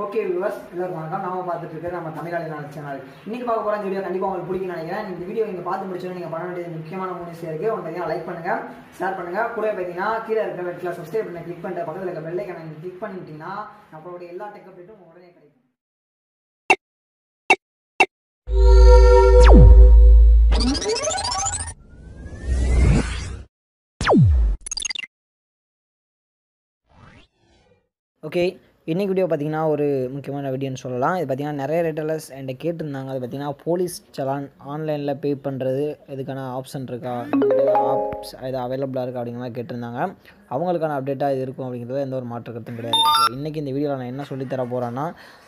Okay viewers எல்லாருக்கும் வணக்கம். நாம பார்த்துட்டு இருக்கிறது நம்ம தமிழாளி சேனல். இன்னைக்கு பார்க்க போகிற இந்த வீடியோ கண்டிப்பாக உங்களுக்கு பிடிக்கும்னு நினைக்கிறேன். இந்த வீடியோ நீங்கள் பார்த்து முடிச்சோன்னு நீங்கள் பண்ண வேண்டியது முக்கியமான 3 விஷயம் இருக்குது. ஒன்று பார்த்தீங்கன்னா லைக் பண்ணுங்கள், ஷேர் பண்ணுங்கள், கூட பார்த்தீங்கன்னா கீழே இருக்கிற ரெட் கலர் சப்ஸ்கிரைப் பண்ண கிளிக் பண்ணிட்டு பக்கத்தில் இருக்க பெல் ஐகானை நீங்கள் கிளிக் பண்ணிட்டீங்கன்னா நம்மளுடைய எல்லா டெக் அப்டேட்டும் உடனே கிடைக்கும். ஓகே, இன்றைக்கி வீடியோ பார்த்திங்கன்னா ஒரு முக்கியமான வீடியோன்னு சொல்லலாம். இது பார்த்திங்கன்னா நிறைய ரீட்டெயிலர்ஸ் என்கிட்ட கேட்டிருந்தாங்க. அது பார்த்திங்கன்னா போலீஸ் சலான் ஆன்லைனில் பே பண்ணுறது இதுக்கான ஆப்ஷன் இருக்கா, ஆப்ஸ் இது அவைலபிளாக இருக்கா அப்படிங்கிற மாதிரி கேட்டிருந்தாங்க. அவங்களுக்கான அப்டேட்டாக இது இருக்கும் அப்படிங்கிறது எந்த ஒரு மாற்று கருத்தும் கிடையாது. இன்றைக்கி இந்த வீடியோவில் நான் என்ன சொல்லித்தர போகிறேன்னா,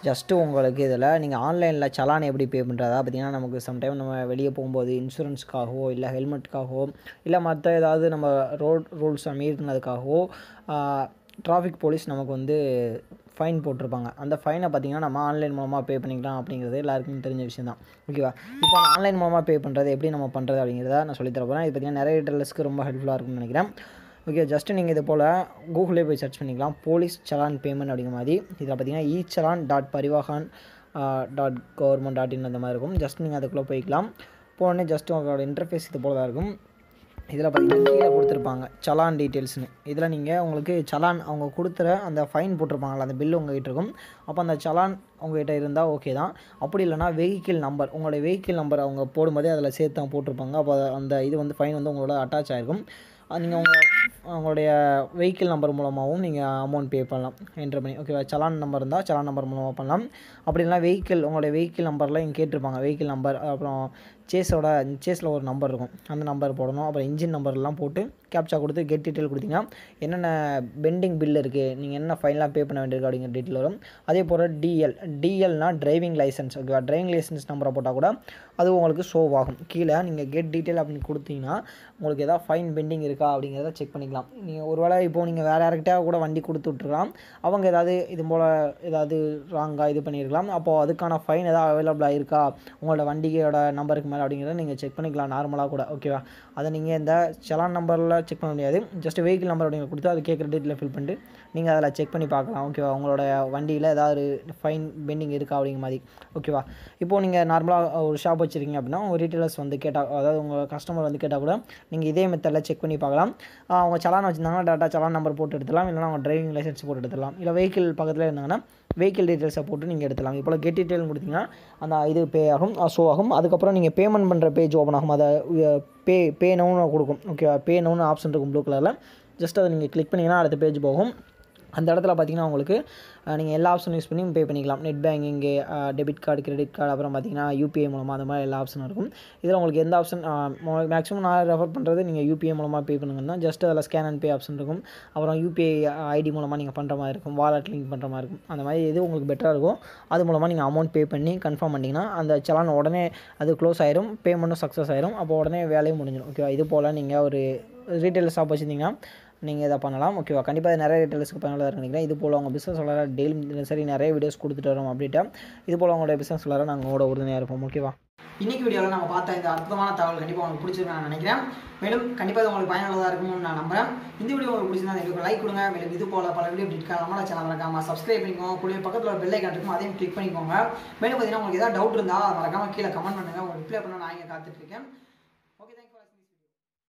ஜஸ்ட்டு உங்களுக்கு இதில் நீங்கள் ஆன்லைனில் சலான் எப்படி பே பண்ணுறதா பார்த்திங்கன்னா, நமக்கு சம்டைம் நம்ம வெளியே போகும்போது இன்சூரன்ஸ்க்காகவோ இல்லை ஹெல்மெட்டுக்காகவோ இல்லை மற்ற ஏதாவது நம்ம ரோட் ரூல்ஸை மீறினதுக்காகவோ டிராஃபிக் போலீஸ் நமக்கு வந்து ஃபைன் போட்டிருப்பாங்க. அந்த ஃபைனை பார்த்திங்கன்னா நம்ம ஆன்லைன் மூலமாக பே பண்ணிக்கலாம் அப்படிங்கிறது எல்லாருக்குமே தெரிஞ்ச விஷயம் தான். ஓகேவா? இப்போ ஆன்லைன் மூலமாக பே பண்ணுறது எப்படி நம்ம பண்ணுறது அப்படிங்கிறத நான் சொல்லித்தர போகிறேன். இது பார்த்திங்கன்னா நிறைய ரீட்டெயிலர்ஸ்க்கு ரொம்ப ஹெல்ப்ஃபுல்லாக இருக்கும்னு நினைக்கிறேன். ஓகே, ஜஸ்ட்டு நீங்கள் இது போல் கூகுளே போய் சர்ச் பண்ணிக்கலாம், போலீஸ் சலான் பேமெண்ட் அப்படிங்கிற மாதிரி. இதில் பார்த்திங்கன்னா echallan.parivahan.government.in அந்த மாதிரி இருக்கும். ஜஸ்ட் நீங்கள் அதுக்குள்ளே போய்க்கலாம். போனே ஜஸ்ட்டு உங்களோட இன்டர்ஃபேஸ் இது போல் தான் இருக்கும். இதில் பார்த்திங்கன்னா கீழே கொடுத்துருப்பாங்க சலான் டீட்டெயில்ஸ்னு. இதில் நீங்கள் உங்களுக்கு சலான் அவங்க கொடுத்துற அந்த ஃபைன் போட்டிருப்பாங்களா, அந்த பில்லு உங்கள்கிட்ட இருக்கும். அப்போ அந்த சலான் உங்கள்கிட்ட இருந்தால் ஓகே தான். அப்படி இல்லைனா வெஹிக்கிள் நம்பர், உங்களுடைய வெஹிக்கிள் நம்பர் அவங்க போடும்போதே அதில் சேர்த்து தான் போட்டிருப்பாங்க. அப்போ அந்த இது வந்து ஃபைன் வந்து உங்களோட அட்டாச் ஆகிருக்கும். நீங்கள் உங்களுடைய வெஹிக்கிள் நம்பர் மூலமாகவும் நீங்கள் அமௌண்ட் பே பண்ணலாம் என்ட்ரு பண்ணி. ஓகேவா? சலான் நம்பர் இருந்தால் சலான் நம்பர் மூலமாக பண்ணலாம். அப்படி இல்லைனா உங்களுடைய வெஹிக்கிள் நம்பரில் இங்கே கேட்டிருப்பாங்க வெஹிக்கிள் நம்பர், அப்புறம் சேஸில் ஒரு நம்பர் இருக்கும், அந்த நம்பர் போடணும். அப்புறம் இன்ஜின் நம்பர்லாம் போட்டு கேப்சா கொடுத்து கெட் டீட்டெயில் கொடுத்தீங்கன்னா என்னென்ன பெண்டிங் பில் இருக்குது, நீங்கள் என்ன ஃபைனலாக பே பண்ண வேண்டியிருக்கு அப்படிங்கிற டீட்டெயில் வரும். அதே போல் டிஎல்னா டிரைவிங் லைசன்ஸ். ஓகேவா? டிரைவிங் லைசன்ஸ் நம்பரை போட்டால் கூட அது உங்களுக்கு ஷோ ஆகும். கீழே நீங்கள் கெட் டீட்டெயில் அப்படின்னு கொடுத்தீங்கன்னா உங்களுக்கு எதாவது ஃபைன் பெண்டிங் இருக்கா அப்படிங்கிறத செக் பண்ணிக்கலாம். நீங்கள் ஒரு வேளை இப்போது நீங்கள் வேறு யார்கிட்டயா கூட வண்டி கொடுத்து விட்ருக்கலாம், அவங்க ஏதாவது இது போல் ஏதாவது ராங்காக இது பண்ணியிருக்கலாம். அப்போது அதுக்கான ஃபைன் எதாவது அவைலபிளாக இருக்கா உங்களோட வண்டியோட நம்பருக்கு மேலே அப்படிங்கிறத நீங்கள் செக் பண்ணிக்கலாம் நார்மலாக கூட. ஓகேவா? அதை நீங்கள் இந்த சலான் நம்பரில் செக் பண்ண முடியாது. ஜஸ்ட் வெஹிக்கிள் நம்பர் அப்படிங்கிற கொடுத்து அது கேட்குற டீட்டெயில் ஃபில் பண்ணிட்டு நீங்கள் அதில் செக் பண்ணி பார்க்கலாம். ஓகேவா? உங்களோட வண்டியில் ஏதாவது ஃபைன் பெண்டிங் இருக்கா அப்படிங்கிற மாதிரி. ஓகேவா? இப்போது நீங்கள் நார்மலாக ஒரு ஷாப் வச்சுருக்கீங்க அப்படின்னா உங்கள் ரீட்டெயிலர்ஸ் வந்து கேட்டால், அதாவது உங்கள் கஸ்டமர் வந்து கேட்டால் கூட நீங்கள் இதே மெத்தடில் செக் பண்ணி பார்க்கலாம். அவங்க சலான் வச்சுருந்தாங்கன்னா டேட்டா சலான் நம்பர் போட்டு எடுத்துடலாம், இல்லைனா அவங்க டிரைவிங் லைசன்ஸ் போட்டு எடுத்துடலாம். இல்லை வெஹிக்கிள் பக்கத்தில் இருந்தாங்கன்னா வெஹிக்கிள் டீட்டெயில்ஸை போட்டு நீங்கள் எடுத்துலாம். இப்போ கெட் டீட்டெயில் கொடுத்தீங்கன்னா அந்த இது பே ஆகும், ஷோ ஆகும். அதுக்கப்புறம் நீங்கள் பேமெண்ட் பண்ணுற பேஜ் ஓப்பன் ஆகும். அதை பே நவுன்னு கொடுக்கும். ஓகேவா? பே நவுன்னு ஆப்ஷன் இருக்கும் ப்ளூ கலரில். ஜஸ்ட் அதை நீங்கள் கிளிக் பண்ணிங்கன்னா அடுத்த பேஜ் போகும். அந்த இடத்துல பார்த்திங்கன்னா உங்களுக்கு நீங்கள் எல்லா ஆப்ஷனும் யூஸ் பண்ணி பே பண்ணிக்கலாம். Net banking, debit card, credit card, அப்புறம் பார்த்திங்கன்னா யூபிஐ மூலமாக அந்த மாதிரி எல்லா ஆப்ஷனும் இருக்கும். இதில் உங்களுக்கு எந்த ஆப்ஷன் மேக்ஸிமம் நான் ரெஃபர் பண்ணுறது நீங்கள் யூபிஐ மூலமாக பே பண்ணுங்கன்னா ஜஸ்ட் அதில் ஸ்கேன் அண்ட் பே ஆப்ஷன் இருக்கும். அப்புறம் யூபிஐ ஐடி மூலமாக நீங்கள் பண்ணுற மாதிரி இருக்கும், வாலெட் லிங்க் பண்ணுற மாதிரி இருக்கும். அந்த மாதிரி எது உங்களுக்கு பெட்டராக இருக்கும் அது மூலமாக நீங்கள் அமௌண்ட் பே பண்ணி கன்ஃபார்ம் பண்ணிங்கன்னா அந்த சலான் உடனே அது க்ளோஸ் ஆயிரும், பேமெண்ட்டும் சக்ஸஸ் ஆயிரும். அப்போ உடனே வேலையும் முடிஞ்சிடும். ஓகேவா? இது போல் நீங்கள் ஒரு ரீட்டைல் ஷாப் வச்சுருந்தீங்கன்னா நீங்கள் இதை பண்ணலாம். ஓகேவா? கண்டிப்பாக இது நிறைய ரீட்டெயிலர்ஸ்க்கு பயனுள்ளதாக நினைக்கிறேன். இது போல் உங்கள் பிஸ்னஸ் வளர டெய்லி சரி நிறைய வீடியோஸ் கொடுத்துட்டு வரோம் அப்டேட்டாக. இது போல் உங்களுடைய பிஸ்னஸ் வளர நாங்கள் உங்களோட உறுதுணையாக இருப்போம். ஓகேவா? இன்றைக்கி வீடியோவில் நம்ம பார்த்த இந்த அற்புதமான தகவல் கண்டிப்பாக உங்களுக்கு பிடிச்சிருக்கு நான் நினைக்கிறேன். மேலும் கண்டிப்பாக இது உங்களுக்கு பயனுள்ளதாக இருக்கும்னு நான் நம்புறேன். இந்த வீடியோ உங்களுக்கு பிடிச்சிருந்தா எங்களுக்கு லைக் கொடுங்க. மேலும் இது போல் பல வீடியோ அப்டேட் நம்மளோட சேனல் மறக்காம சப்ஸ்கிரைப் பண்ணிக்கோங்க. கூட பக்கத்தில் ஒரு பெல் ஐகான் இருக்கும், அதையும் கிளிக் பண்ணிக்கோங்க. மேலும் பார்த்தீங்கன்னா உங்களுக்கு ஏதாவது டவுட் இருந்தால் மறக்காம கீழே கமெண்ட் பண்ணுங்கள். உங்களுக்கு ரிப்ளை பண்ண நான் இங்கே காத்துட்ருக்கேன்.